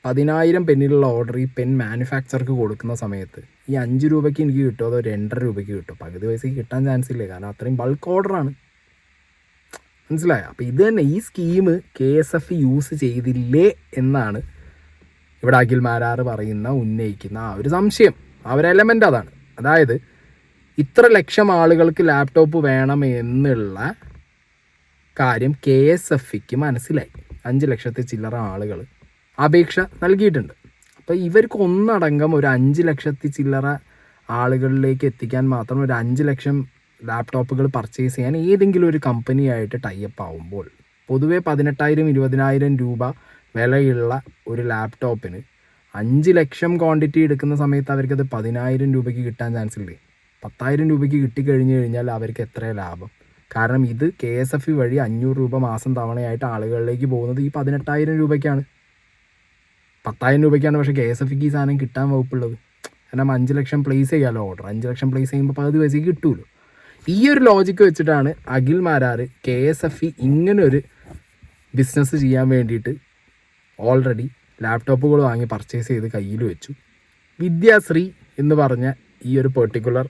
10,000 പെന്നിലുള്ള ഓർഡർ ഈ പെൻ മാനുഫാക്ചർക്ക് കൊടുക്കുന്ന സമയത്ത് ഈ 5 രൂപയ്ക്ക് എനിക്ക് കിട്ടുമോ അതോ 2.5 രൂപയ്ക്ക് കിട്ടും? പകുതി പൈസയ്ക്ക് കിട്ടാൻ ചാൻസ് ഇല്ലേ, കാരണം അത്രയും ബൾക്ക് ഓർഡറാണ്. മനസ്സിലായോ? അപ്പോൾ ഇത് തന്നെ ഈ സ്കീം KSFE യൂസ് ചെയ്തില്ലേ എന്നാണ് ഇവിടെ അഖിൽ മാരാർ ഉന്നയിക്കുന്ന ആ ഒരു സംശയം. ആ ഒരു എലമെൻ്റ് അതാണ്. അതായത് ഇത്ര ലക്ഷം ആളുകൾക്ക് ലാപ്ടോപ്പ് വേണം എന്നുള്ള കാര്യം KSFEക്ക് മനസ്സിലായി. 5 ലക്ഷത്തിൽ ചില്ലറ ആളുകൾ അപേക്ഷ നൽകിയിട്ടുണ്ട്. അപ്പോൾ ഇവർക്ക് ഒന്നടങ്കം ഒരു 5 ലക്ഷത്തിൽ ചില്ലറ ആളുകളിലേക്ക് എത്തിക്കാൻ മാത്രം ഒരു 5 ലക്ഷം ലാപ്ടോപ്പുകൾ പർച്ചേസ് ചെയ്യാൻ ഏതെങ്കിലും ഒരു കമ്പനിയായിട്ട് ടൈപ്പ് ആവുമ്പോൾ പൊതുവെ 18,000 20,000 രൂപ വിലയുള്ള ഒരു ലാപ്ടോപ്പിന് 5 ലക്ഷം ക്വാണ്ടിറ്റി എടുക്കുന്ന സമയത്ത് അവർക്കത് 10,000 രൂപയ്ക്ക് കിട്ടാൻ ചാൻസ് ഇല്ലേ? 10,000 രൂപയ്ക്ക് കിട്ടിക്കഴിഞ്ഞ് കഴിഞ്ഞാൽ അവർക്ക് എത്ര ലാഭം? കാരണം ഇത് KSFE വഴി 500 രൂപ മാസം തവണയായിട്ട് ആളുകളിലേക്ക് പോകുന്നത് ഈ 18,000 രൂപയ്ക്കാണ്. 10,000 രൂപയ്ക്കാണ് പക്ഷേ KSFEക്ക് ഈ സാധനം കിട്ടാൻ വകുപ്പുള്ളത്. കാരണം 5 ലക്ഷം പ്ലേസ് ചെയ്യാമല്ലോ ഓർഡർ. 5 ലക്ഷം പ്ലേസ് ചെയ്യുമ്പോൾ പകുതി പൈസയ്ക്ക് കിട്ടുമല്ലോ. ഈ ഒരു ലോജിക്ക് വെച്ചിട്ടാണ് അഖിൽ മാരാർ KSFE ഇങ്ങനൊരു ബിസിനസ് ചെയ്യാൻ വേണ്ടിയിട്ട് ഓൾറെഡി ലാപ്ടോപ്പുകൾ വാങ്ങി പർച്ചേസ് ചെയ്ത് കയ്യിൽ വെച്ചു. വിദ്യാശ്രീ എന്ന് പറഞ്ഞ ഈ ഒരു പെർട്ടിക്കുലർ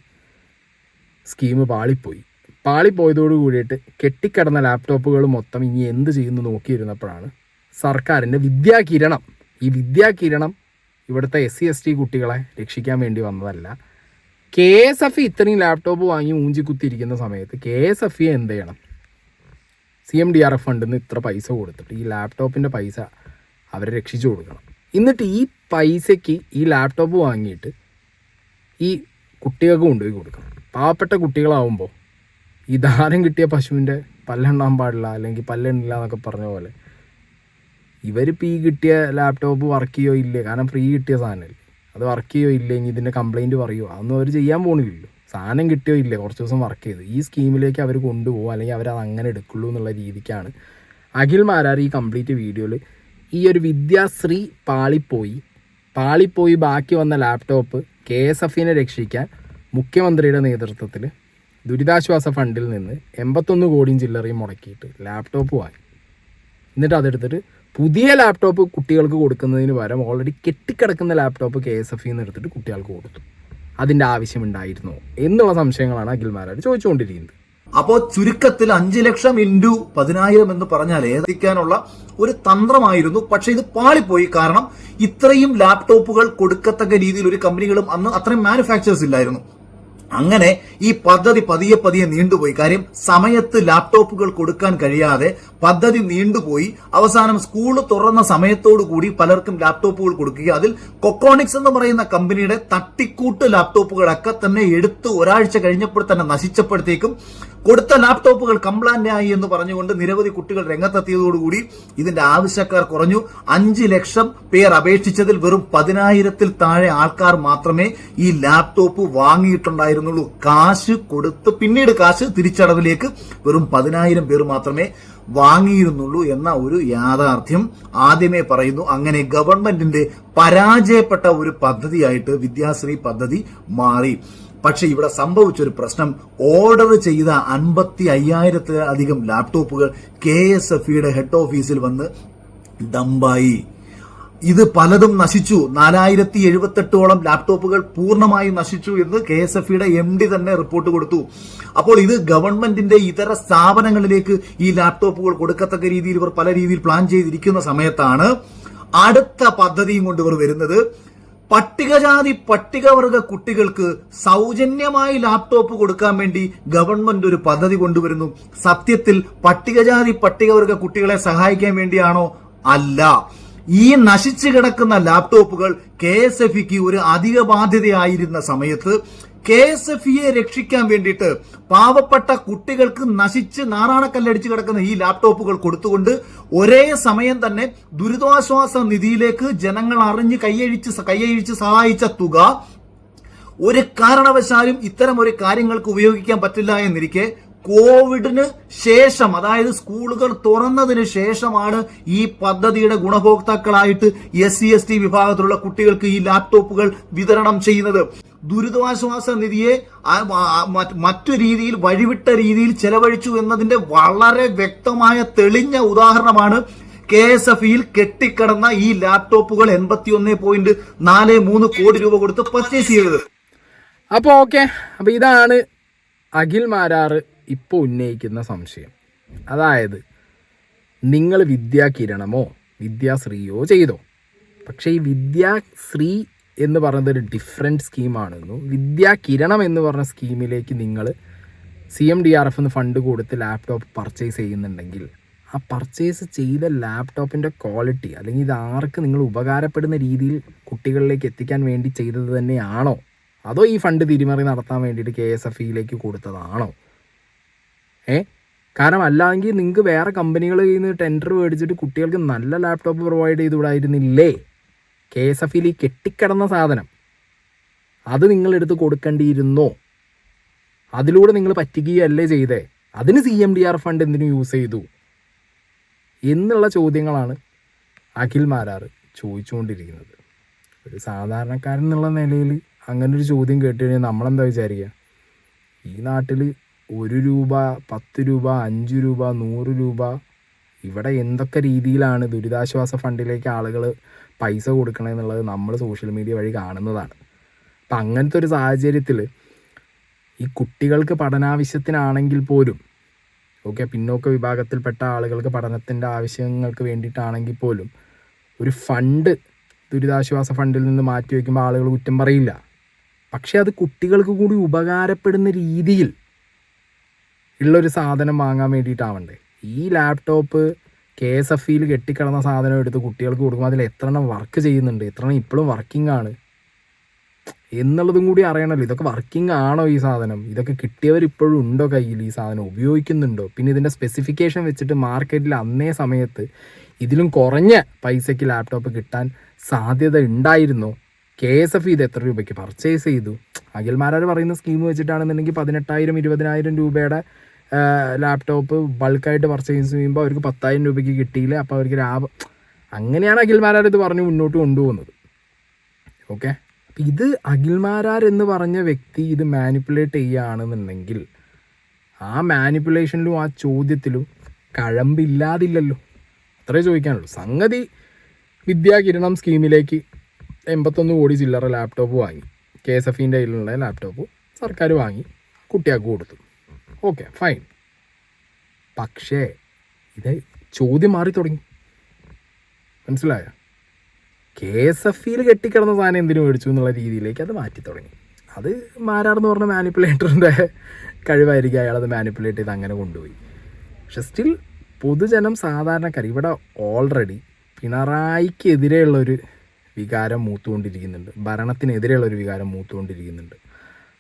സ്കീം പാളിപ്പോയതോട് കൂടിയിട്ട് കെട്ടിക്കിടന്ന ലാപ്ടോപ്പുകൾ മൊത്തം ഇനി എന്ത് ചെയ്യുന്നു നോക്കിയിരുന്നപ്പോഴാണ് സർക്കാരിൻ്റെ വിദ്യാകിരണം, ഈ വിദ്യാകിരണം ഇവിടുത്തെ SC/ST കുട്ടികളെ രക്ഷിക്കാൻ വേണ്ടി വന്നതല്ല. KSFE ഇത്രയും ലാപ്ടോപ്പ് വാങ്ങി മൂഞ്ചി കുത്തിയിരിക്കുന്ന സമയത്ത് KSFE എന്ത് ചെയ്യണം? CMDRF ഫണ്ടിൽ നിന്ന് ഇത്ര പൈസ കൊടുത്തിട്ട് ഈ ലാപ്ടോപ്പിൻ്റെ പൈസ അവരെ രക്ഷിച്ചു കൊടുക്കണം. എന്നിട്ട് ഈ പൈസയ്ക്ക് ഈ ലാപ്ടോപ്പ് വാങ്ങിയിട്ട് ഈ കുട്ടികൾക്ക് കൊണ്ടുപോയി കൊടുക്കണം. പാവപ്പെട്ട കുട്ടികളാവുമ്പോൾ ഈ ദാരം കിട്ടിയ പശുവിൻ്റെ പല്ലെണ്ണാൻ പാടില്ല അല്ലെങ്കിൽ പല്ലെണ്ണില്ല എന്നൊക്കെ പറഞ്ഞ പോലെ ഇവരിപ്പോൾ ഈ കിട്ടിയ ലാപ്ടോപ്പ് വർക്ക് ചെയ്യോ ഇല്ലേ, കാരണം ഫ്രീ കിട്ടിയ സാധനമല്ലേ, അത് വർക്ക് ചെയ്യോ ഇല്ലെങ്കിൽ ഇതിൻ്റെ കംപ്ലയിൻറ്റ് പറയുമോ, അതൊന്നും അവർ ചെയ്യാൻ പോണില്ലല്ലോ. സാധനം കിട്ടിയോ ഇല്ലേ, കുറച്ച് ദിവസം വർക്ക് ചെയ്ത് ഈ സ്കീമിലേക്ക് അവർ കൊണ്ടുപോകും, അല്ലെങ്കിൽ അവരത് അങ്ങനെ എടുക്കുള്ളൂ എന്നുള്ള രീതിക്കാണ് അഖിൽ മാരാർ ഈ കംപ്ലീറ്റ് വീഡിയോയിൽ ഈ ഒരു വിദ്യാശ്രീ പാളിപ്പോയി ബാക്കി വന്ന ലാപ്ടോപ്പ് KSFനെ രക്ഷിക്കാൻ മുഖ്യമന്ത്രിയുടെ നേതൃത്വത്തിൽ ദുരിതാശ്വാസ ഫണ്ടിൽ നിന്ന് 81 കോടിയും ചില്ലറയും മുടക്കിയിട്ട് ലാപ്ടോപ്പ് വാങ്ങി. എന്നിട്ട് അതെടുത്തിട്ട് പുതിയ ലാപ്ടോപ്പ് കുട്ടികൾക്ക് കൊടുക്കുന്നതിന് പകരം ഓൾറെഡി കെട്ടിക്കിടക്കുന്ന ലാപ്ടോപ്പ് KSFയിൽ നിന്ന് എടുത്തിട്ട് കുട്ടികൾക്ക് കൊടുത്തു. അതിൻ്റെ ആവശ്യമുണ്ടായിരുന്നോ എന്നുള്ള സംശയങ്ങളാണ് അഖിൽ മാരാർ ചോദിച്ചുകൊണ്ടിരിക്കുന്നത്.
അപ്പോ ചുരുക്കത്തിൽ 5 ലക്ഷം ഇൻറ്റു 10,000 എന്ന് പറഞ്ഞാൽ എത്തിക്കാനുള്ള ഒരു തന്ത്രമായിരുന്നു. പക്ഷെ ഇത് പാളിപ്പോയി. കാരണം ഇത്രയും ലാപ്ടോപ്പുകൾ കൊടുക്കത്തക്ക രീതിയിൽ ഒരു കമ്പനികളും അന്ന് അത്രയും മാനുഫാക്ചേഴ്സ് ഇല്ലായിരുന്നു. അങ്ങനെ ഈ പദ്ധതി പതിയെ നീണ്ടുപോയി. കാര്യം സമയത്ത് ലാപ്ടോപ്പുകൾ കൊടുക്കാൻ കഴിയാതെ പദ്ധതി നീണ്ടുപോയി. അവസാനം സ്കൂൾ തുറന്ന സമയത്തോടു കൂടി പലർക്കും ലാപ്ടോപ്പുകൾ കൊടുക്കുക. അതിൽ കൊക്കോണിക്സ് എന്ന് പറയുന്ന കമ്പനിയുടെ തട്ടിക്കൂട്ട് ലാപ്ടോപ്പുകളൊക്കെ തന്നെ എടുത്ത് ഒരാഴ്ച കഴിഞ്ഞപ്പോൾ തന്നെ നശിച്ചപ്പോഴത്തേക്കും കൊടുത്ത ലാപ്ടോപ്പുകൾ കംപ്ലൈന്റ് ആയി എന്ന് പറഞ്ഞുകൊണ്ട് നിരവധി കുട്ടികൾ രംഗത്തെത്തിയതോടുകൂടി ഇതിന്റെ ആവശ്യക്കാർ കുറഞ്ഞു. 5 ലക്ഷം പേർ അപേക്ഷിച്ചതിൽ വെറും 10,000-ൽ താഴെ ആൾക്കാർ മാത്രമേ ഈ ലാപ്ടോപ്പ് വാങ്ങിയിട്ടുണ്ടായിരുന്നുള്ളൂ. കാശ് കൊടുത്ത് പിന്നീട് കാശ് തിരിച്ചടവിലേക്ക് വെറും 10,000 പേർ മാത്രമേ വാങ്ങിയിരുന്നുള്ളൂ എന്ന ഒരു യാഥാർത്ഥ്യം ആദ്യമേ പറയുന്നു. അങ്ങനെ ഗവൺമെന്റിന്റെ പരാജയപ്പെട്ട ഒരു പദ്ധതിയായിട്ട് വിദ്യാശ്രീ പദ്ധതി മാറി. പക്ഷെ ഇവിടെ സംഭവിച്ചൊരു പ്രശ്നം, ഓർഡർ ചെയ്ത 55,000-ലധികം ലാപ്ടോപ്പുകൾ KSFയുടെ ഹെഡ് ഓഫീസിൽ വന്ന് ഡംപായി. ഇത് പലതും നശിച്ചു. 4078ഓളം ലാപ്ടോപ്പുകൾ പൂർണ്ണമായും നശിച്ചു എന്ന് KSFയുടെ MD തന്നെ റിപ്പോർട്ട് കൊടുത്തു. അപ്പോൾ ഇത് ഗവൺമെന്റിന്റെ ഇതര സ്ഥാപനങ്ങളിലേക്ക് ഈ ലാപ്ടോപ്പുകൾ കൊടുക്കത്തക്ക രീതിയിൽ ഇവർ പല രീതിയിൽ പ്ലാൻ ചെയ്തിരിക്കുന്ന സമയത്താണ് അടുത്ത പദ്ധതിയും കൊണ്ട് ഇവർ വരുന്നത്. പട്ടികജാതി പട്ടികവർഗ കുട്ടികൾക്ക് സൗജന്യമായി ലാപ്ടോപ്പ് കൊടുക്കാൻ വേണ്ടി ഗവൺമെന്റ് ഒരു പദ്ധതി കൊണ്ടുവരുന്നു. സത്യത്തിൽ പട്ടികജാതി പട്ടികവർഗ കുട്ടികളെ സഹായിക്കാൻ വേണ്ടിയാണോ? അല്ല. ഈ നശിച്ചു കിടക്കുന്ന ലാപ്ടോപ്പുകൾ KSFക്ക് ഒരു അധിക ബാധ്യതയായിരുന്ന സമയത്ത് KSFയെ രക്ഷിക്കാൻ വേണ്ടിയിട്ട് പാവപ്പെട്ട കുട്ടികൾക്ക് നശിച്ച് നാറാണക്കല്ലടിച്ച് കിടക്കുന്ന ഈ ലാപ്ടോപ്പുകൾ കൊടുത്തുകൊണ്ട് ഒരേ സമയം തന്നെ ദുരിതാശ്വാസ നിധിയിലേക്ക് ജനങ്ങൾ അറിഞ്ഞ് കൈയഴിച്ച് സഹായിച്ച തുക ഒരു കാരണവശാലും ഇത്തരം ഒരു കാര്യങ്ങൾക്ക് ഉപയോഗിക്കാൻ പറ്റില്ല എന്നിരിക്കെ കോവിഡിന് ശേഷം, അതായത് സ്കൂളുകൾ തുറന്നതിന് ശേഷമാണ് ഈ പദ്ധതിയുടെ ഗുണഭോക്താക്കളായിട്ട് SC/ST വിഭാഗത്തിലുള്ള കുട്ടികൾക്ക് ഈ ലാപ്ടോപ്പുകൾ വിതരണം ചെയ്യുന്നത്. ദുരിതാശ്വാസ നിധിയെ മറ്റു രീതിയിൽ വഴിവിട്ട രീതിയിൽ ചെലവഴിച്ചു എന്നതിന്റെ വളരെ വ്യക്തമായ തെളിഞ്ഞ ഉദാഹരണമാണ് KSFയിൽ കെട്ടിക്കിടന്ന ഈ ലാപ്ടോപ്പുകൾ 81.43 കോടി രൂപ കൊടുത്ത് പർച്ചേസ് ചെയ്തത്.
അപ്പോൾ ഓക്കെ, അപ്പോൾ ഇതാണ് അഖിൽ മാരാർ ഇപ്പോൾ ഉന്നയിക്കുന്ന സംശയം. അതായത് നിങ്ങൾ വിദ്യാകിരണമോ വിദ്യാശ്രീയോ ചെയ്തോ, പക്ഷേ ഈ വിദ്യാശ്രീ എന്ന് പറയുന്നത് ഒരു ഡിഫറെൻറ്റ് സ്കീമാണെന്നും വിദ്യാകിരണം എന്ന് പറഞ്ഞ സ്കീമിലേക്ക് നിങ്ങൾ CMDRF ഫണ്ട് കൊടുത്ത് ലാപ്ടോപ്പ് പർച്ചേസ് ചെയ്യുന്നുണ്ടെങ്കിൽ ആ പർച്ചേസ് ചെയ്ത ലാപ്ടോപ്പിൻ്റെ ക്വാളിറ്റി, അല്ലെങ്കിൽ ഇത് ആർക്ക് നിങ്ങൾ ഉപകാരപ്പെടുന്ന രീതിയിൽ കുട്ടികളിലേക്ക് എത്തിക്കാൻ വേണ്ടി ചെയ്തത് തന്നെയാണോ, അതോ ഈ ഫണ്ട് തിരിമറി നടത്താൻ വേണ്ടിയിട്ട് KSFയിലേക്ക് കൊടുത്തതാണോ? കാരണം അല്ലാതെങ്കിൽ നിങ്ങൾക്ക് വേറെ കമ്പനികളിൽ നിന്ന് ടെൻഡർ മേടിച്ചിട്ട് കുട്ടികൾക്ക് നല്ല ലാപ്ടോപ്പ് പ്രൊവൈഡ് ചെയ്തുകൂടായിരുന്നില്ലേ? KSFയിൽ ഈ കെട്ടിക്കിടന്ന സാധനം അത് നിങ്ങളെടുത്ത് കൊടുക്കേണ്ടിയിരുന്നോ? അതിലൂടെ നിങ്ങൾ പറ്റിക്കുകയല്ലേ ചെയ്തേ? അതിന് CMDRF ഫണ്ട് എന്തിനു യൂസ് ചെയ്തു എന്നുള്ള ചോദ്യങ്ങളാണ് അഖിൽ മാരാർ ചോദിച്ചുകൊണ്ടിരിക്കുന്നത്. ഒരു സാധാരണക്കാരൻ എന്നുള്ള നിലയിൽ അങ്ങനൊരു ചോദ്യം കേട്ട് കഴിഞ്ഞാൽ നമ്മളെന്താ വിചാരിക്കുക? ഈ നാട്ടിൽ 1 രൂപ, 10 രൂപ, 5 രൂപ, 100 രൂപ, ഇവിടെ എന്തൊക്കെ രീതിയിലാണ് ദുരിതാശ്വാസ ഫണ്ടിലേക്ക് ആളുകൾ പൈസ കൊടുക്കണമെന്നുള്ളത് നമ്മൾ സോഷ്യൽ മീഡിയ വഴി കാണുന്നതാണ്. അപ്പം അങ്ങനത്തെ ഒരു സാഹചര്യത്തിൽ ഈ കുട്ടികൾക്ക് പഠനാവശ്യത്തിനാണെങ്കിൽ പോലും, ഓക്കെ, പിന്നോക്ക വിഭാഗത്തിൽപ്പെട്ട ആളുകൾക്ക് പഠനത്തിൻ്റെ ആവശ്യങ്ങൾക്ക് വേണ്ടിയിട്ടാണെങ്കിൽ പോലും ഒരു ഫണ്ട് ദുരിതാശ്വാസ ഫണ്ടിൽ നിന്ന് മാറ്റി വയ്ക്കുമ്പോൾ ആളുകൾ കുറ്റം പറയില്ല. പക്ഷെ അത് കുട്ടികൾക്ക് കൂടി ഉപകാരപ്പെടുന്ന രീതിയിൽ ഉള്ളൊരു സാധനം വാങ്ങാൻ വേണ്ടിയിട്ടാവണ്ടേ? ഈ ലാപ്ടോപ്പ് KSFയിൽ കെട്ടിക്കിടന്ന സാധനം എടുത്ത് കുട്ടികൾക്ക് കൊടുക്കുമ്പോൾ അതിൽ എത്ര എണ്ണം വർക്ക് ചെയ്യുന്നുണ്ട്, എത്ര എണ്ണം ഇപ്പോഴും വർക്കിംഗ് ആണ് എന്നുള്ളതും കൂടി അറിയണമല്ലോ. ഇതൊക്കെ വർക്കിംഗ് ആണോ ഈ സാധനം? ഇതൊക്കെ കിട്ടിയവർ ഇപ്പോഴും ഉണ്ടോ കയ്യിൽ? ഈ സാധനം ഉപയോഗിക്കുന്നുണ്ടോ? പിന്നെ ഇതിൻ്റെ സ്പെസിഫിക്കേഷൻ വെച്ചിട്ട് മാർക്കറ്റിൽ അന്നേ സമയത്ത് ഇതിലും കുറഞ്ഞ പൈസയ്ക്ക് ലാപ്ടോപ്പ് കിട്ടാൻ സാധ്യത ഉണ്ടായിരുന്നോ? KSF ഇത് എത്ര രൂപയ്ക്ക് പർച്ചേസ് ചെയ്തു? അഖിൽമാരാർ പറയുന്ന സ്കീം വെച്ചിട്ടാണെന്നുണ്ടെങ്കിൽ 18,000 20,000 രൂപയുടെ ലാപ്ടോപ്പ് ബൾക്കായിട്ട് പർച്ചേസ് ചെയ്യുമ്പോൾ അവർക്ക് 10,000 രൂപയ്ക്ക് കിട്ടിയില്ല, അപ്പോൾ അവർക്ക് ലാഭം. അങ്ങനെയാണ് അഖിൽമാരാർ ഇത് പറഞ്ഞ് മുന്നോട്ട് കൊണ്ടുപോകുന്നത്. ഓക്കെ, അപ്പം ഇത് അഖിൽമാരാർ എന്ന് പറഞ്ഞ വ്യക്തി ഇത് മാനിപ്പുലേറ്റ് ചെയ്യുകയാണെന്നുണ്ടെങ്കിൽ ആ മാനിപ്പുലേഷനിലും ആ ചോദ്യത്തിലും കഴമ്പില്ലാതില്ലല്ലോ. അത്രേ ചോദിക്കാനുള്ളൂ. സംഗതി വിദ്യാകിരണം സ്കീമിലേക്ക് 81 കോടി ചില്ലറ ലാപ്ടോപ്പ് വാങ്ങി. KSFൻ്റെ കയ്യിലുള്ള ലാപ്ടോപ്പ് സർക്കാർ വാങ്ങി കുട്ടിയാൾക്ക് കൊടുത്തു. Okay, fine. പക്ഷേ ഇത് ചോദ്യം മാറി തുടങ്ങി. മനസ്സിലായോ? KSFയിൽ കെട്ടിക്കിടന്ന സാധനം എന്തിനു മേടിച്ചു എന്നുള്ള രീതിയിലേക്ക് അത് മാറ്റി തുടങ്ങി. അത് മാരാർന്ന് പറഞ്ഞ മാനിപ്പുലേറ്ററിൻ്റെ കഴിവായിരിക്കും. അയാളത് മാനിപ്പുലേറ്റ് ചെയ്ത് അങ്ങനെ കൊണ്ടുപോയി. പക്ഷെ സ്റ്റിൽ പൊതുജനം സാധാരണക്കാർ ഇവിടെ ഓൾറെഡി പിണറായിക്കെതിരെയുള്ളൊരു വികാരം മൂത്തുകൊണ്ടിരിക്കുന്നുണ്ട്, ഭരണത്തിനെതിരെയുള്ളൊരു വികാരം മൂത്തുകൊണ്ടിരിക്കുന്നുണ്ട്.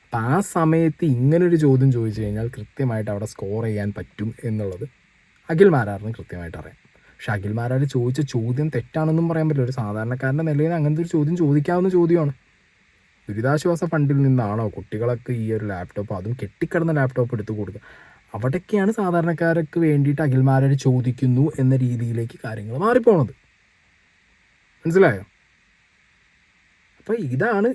അപ്പം ആ സമയത്ത് ഇങ്ങനൊരു ചോദ്യം ചോദിച്ചു കഴിഞ്ഞാൽ കൃത്യമായിട്ട് അവിടെ സ്കോർ ചെയ്യാൻ പറ്റും എന്നുള്ളത് അഖിൽമാരാറിന് കൃത്യമായിട്ട് അറിയാം. പക്ഷെ അഖിൽമാരാർ ചോദിച്ച ചോദ്യം തെറ്റാണെന്നും പറയാൻ പറ്റില്ല. ഒരു സാധാരണക്കാരൻ്റെ നിലയിൽ അങ്ങനത്തെ ഒരു ചോദ്യം ചോദിക്കാവുന്ന ചോദ്യമാണ്. ദുരിതാശ്വാസ ഫണ്ടിൽ നിന്നാണോ കുട്ടികളൊക്കെ ഈ ഒരു ലാപ്ടോപ്പ്, അതും കെട്ടിക്കിടന്ന ലാപ്ടോപ്പ് എടുത്ത് കൊടുക്കുക? അവിടേക്കാണ് സാധാരണക്കാർക്ക് വേണ്ടിയിട്ട് അഖിൽമാരാർ ചോദിക്കുന്നു എന്ന രീതിയിലേക്ക് കാര്യങ്ങൾ മാറിപ്പോണത്. മനസ്സിലായോ? അപ്പോൾ ഇതാണ്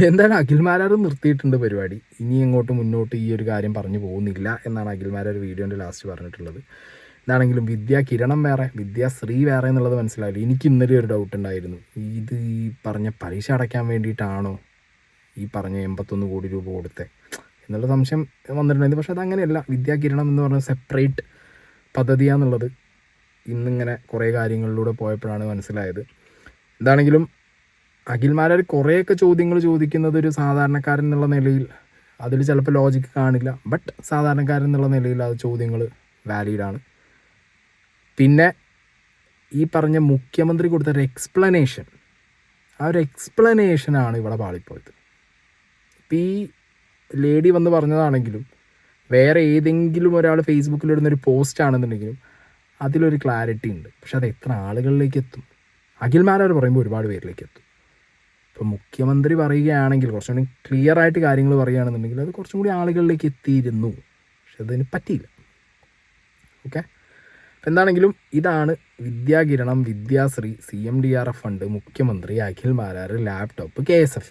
എന്താണ് അഖിൽമാരാർ നിർത്തിയിട്ടുണ്ട് പരിപാടി. ഇനി അങ്ങോട്ട് മുന്നോട്ട് ഈ ഒരു കാര്യം പറഞ്ഞു പോകുന്നില്ല എന്നാണ് അഖിൽമാരാർ വീഡിയോൻ്റെ ലാസ്റ്റ് പറഞ്ഞിട്ടുള്ളത്. എന്താണെങ്കിലും വിദ്യാകിരണം വേറെ വിദ്യാശ്രീ വേറെ എന്നുള്ളത് മനസ്സിലായില്ല. എനിക്ക് ഇന്നലെ ഒരു ഡൗട്ട് ഉണ്ടായിരുന്നു, ഇത് ഈ പറഞ്ഞ പലിശ അടയ്ക്കാൻ വേണ്ടിയിട്ടാണോ ഈ പറഞ്ഞ 81 കോടി രൂപ കൊടുത്തത് എന്നുള്ള സംശയം വന്നിട്ടുണ്ടായിരുന്നു. പക്ഷെ അതങ്ങനെയല്ല. വിദ്യാകിരണം എന്ന് പറഞ്ഞ സെപ്പറേറ്റ് പദ്ധതിയാണെന്നുള്ളത് ഇന്നിങ്ങനെ കുറേ കാര്യങ്ങളിലൂടെ പോയപ്പോഴാണ് മനസ്സിലായത്. എന്താണെങ്കിലും അഖിൽമാരാർ കുറേയൊക്കെ ചോദ്യങ്ങൾ ചോദിക്കുന്നത് ഒരു സാധാരണക്കാരൻ എന്നുള്ള നിലയിൽ അതിൽ ചിലപ്പോൾ ലോജിക്ക് കാണില്ല. ബട്ട് സാധാരണക്കാരൻ എന്നുള്ള നിലയിൽ അത് ചോദ്യങ്ങൾ വാലിഡാണ്. പിന്നെ ഈ പറഞ്ഞ മുഖ്യമന്ത്രി കൊടുത്തൊരു എക്സ്പ്ലനേഷൻ, ആ ഒരു എക്സ്പ്ലനേഷനാണ് ഇവിടെ പാളിപ്പോയത്. ഇപ്പം ഈ ലേഡി വന്ന് പറഞ്ഞതാണെങ്കിലും വേറെ ഏതെങ്കിലും ഒരാൾ ഫേസ്ബുക്കിലിടുന്നൊരു പോസ്റ്റ് ആണെന്നുണ്ടെങ്കിലും അതിലൊരു ക്ലാരിറ്റി ഉണ്ട്. പക്ഷെ അത് എത്ര ആളുകളിലേക്ക് എത്തും? അഖിൽമാരാർ പറയുമ്പോൾ ഒരുപാട് പേരിലേക്ക് എത്തും. ഇപ്പോൾ മുഖ്യമന്ത്രി പറയുകയാണെങ്കിൽ കുറച്ചും കൂടി ക്ലിയർ ആയിട്ട് കാര്യങ്ങൾ പറയുകയാണെന്നുണ്ടെങ്കിൽ അത് കുറച്ചും കൂടി ആളുകളിലേക്ക് എത്തിയിരുന്നു. പക്ഷെ അതിന് പറ്റിയില്ല. ഓക്കെ, എന്താണെങ്കിലും ഇതാണ് വിദ്യാകിരണം, വിദ്യാശ്രീ, CMDRF ഫണ്ട്, മുഖ്യമന്ത്രി, അഖിൽമാരാർ, ലാപ്ടോപ്പ്, KSF.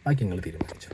ബാക്കി നിങ്ങൾ തീരുമാനിച്ചു.